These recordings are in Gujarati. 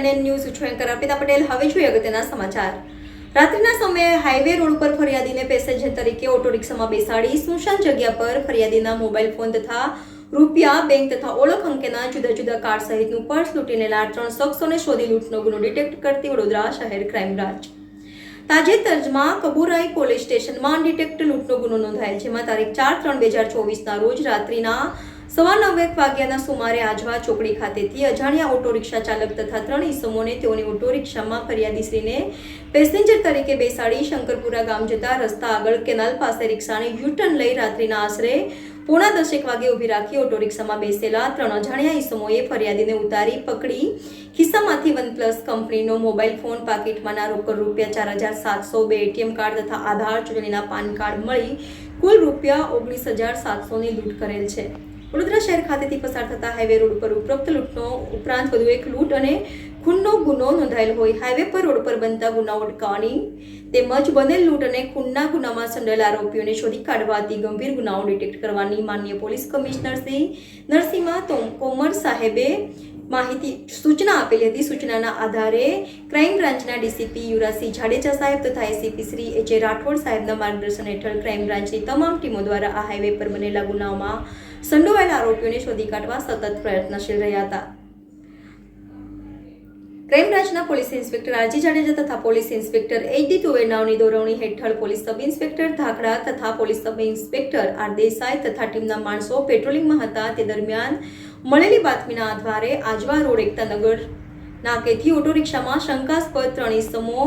એનએન ન્યૂઝ છું એન્કર અર્પિતા પટેલ। હવે જોઈએ અગત્યના સમાચાર। રાત્રિના સમયે હાઈવે રોડ પર ફરિયાદીને પેસેન્જર તરીકે ઓટો રિક્ષામાં બેસાડી સુનસાન જગ્યા પર ફરિયાદીના મોબાઈલ ફોન તથા રૂપિયા, બેંક તથા ઓળખ અંકેના જુદા જુદા કાર્ડ સહિતનું પર્સ લૂંટી લેનાર 3 શખ્સોને શોધી લૂંટનો ગુનો ડિટેક્ટ કરતી વડોદરા શહેર ક્રાઇમ બ્રાન્ચ। તાજેતરમાં કબુરાઈ પોલીસ સ્ટેશનમાં અનડિટેક્ટ લૂંટનો ગુનો નોંધાયેલ, જેમાં તારીખ 4/3/2024ના રોજ રાત્રિના 9:15 વાગ્યાના સુમારે આજવા ચોકડી ખાતેથી અજાણ્યા ઓટો રિક્ષા ચાલક તથા 3 ઈસમોને તેઓની ઓટો રિક્ષામાં ફરિયાદીશ્રીને પેસેન્જર તરીકે બેસાડી શંકરપુરા ગામ જતા રસ્તા આગળ કેનાલ પાસે રિક્ષાને યુટર્ન લઈ રાત્રિના આશરે 9:45 વાગે ઊભી રાખી ઓટો રિક્ષામાં બેસેલા 3 અજાણ્યા ઈસમોએ ફરિયાદીને ઉતારી પકડી ખિસ્સામાંથી OnePlus કંપનીનો મોબાઈલ ફોન, પાકીટમાંના રોકડ રૂપિયા 4,700, 2 એટીએમ કાર્ડ તથા આધાર, ચૂંટણીના પાન કાર્ડ મળી કુલ રૂપિયા 19,700ની લૂંટ કરેલ છે। વડોદરા શહેર ખાતેથી પસાર થતા હાઈવે રોડ પર ઉપરોક્ત લૂંટનો ઉપરાંત વધુ એક લૂંટ અને ખૂનનો ગુનો નોંધાયેલ હોય હાઈવે પર રોડ પર બનતા ગુનાઓ અટકાવવાની તેમજ બનેલ લૂંટ અને ખૂનના ગુનામાં સંડોવાયેલા આરોપીઓને શોધી કાઢવા અતિ ગંભીર ગુનાઓ ડિટેક્ટ કરવાની માનનીય પોલીસ કમિશનર શ્રી નરસિંહા તોમર સાહેબે સૂચના આપેલી હતી। સૂચનાના આધારે ક્રાઇમ બ્રાન્ચના ડીસીપી યુવરાજસિંહ જાડેજા સાહેબ તથા એસીપી શ્રી એચ રાઠોડ સાહેબના માર્ગદર્શન હેઠળ ક્રાઇમ બ્રાન્ચની તમામ ટીમો દ્વારા આ હાઈવે પર બનેલા ગુનાઓમાં સંડોવાયેલા આરોપીઓને શોધી કાઢવા સતત પ્રયત્નશીલ રહ્યા હતા। ક્રાઇમ બ્રાન્ચના પોલીસ ઇન્સ્પેક્ટર આરજી જાડેજા તથા પોલીસ ઇન્સ્પેક્ટર HD તુવેરનાઓની દોરવણી હેઠળ પોલીસ સબ ઇન્સ્પેક્ટર ધાખડા તથા police sub inspector R Desai તથા ટીમના માણસો પેટ્રોલિંગમાં હતા। તે દરમિયાન મળેલી બાતમીના આધારે આજવા રોડ એકતાનગર નાકેથી ઓટો રિક્ષામાં શંકાસ્પદ 3 ઈસમો,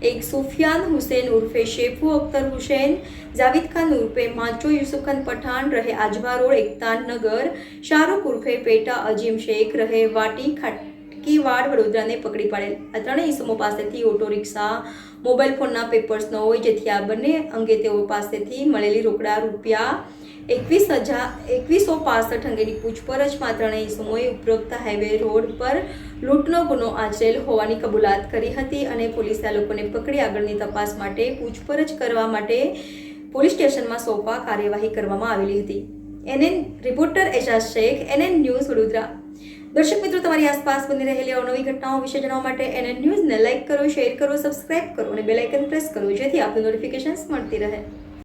એક સુફિયાન હુસેન ઉર્ફે શેફુ અખ્તર હુસેન, જાવેદ ખાન ઉર્ફે માચો યુસુફ ખાન પઠાણ રહે આજવા રોડ એકતાનગર, શાહરૂખ ઉર્ફે પેટા અજીમ શેખ રહે વાટી ખાટકીવાડ વડોદરાને પકડી પાડેલ। આ 3 ઈસમો પાસેથી ઓટો રિક્ષા, મોબાઈલ ફોનના પેપર્સ ન હોય, જેથી આ બંને અંગે તેઓ પાસેથી મળેલી રોકડા રૂપિયા 21,165 અંગેની પૂછપરછમાં 3 ઈસમોએ ઉપરોક્ત હાઈવે રોડ પર લૂંટનો ગુનો આચરેલ હોવાની કબૂલાત કરી હતી અને પોલીસે આ લોકોને પકડી આગળની તપાસ માટે પૂછપરછ કરવા માટે પોલીસ સ્ટેશનમાં સોંપવા કાર્યવાહી કરવામાં આવેલી હતી। N N reporter Ejaz Shaikh, N N news Vadodara. દર્શક મિત્રો, તમારી આસપાસ બની રહેલી અવનવી ઘટનાઓ વિશે જાણવા માટે એનએન ન્યૂઝને લાઇક કરો, શેર કરો, સબસ્ક્રાઇબ કરો અને બેલ આઇકન પ્રેસ કરો, જેથી આપને નોટિફિકેશન્સ મળતી રહે।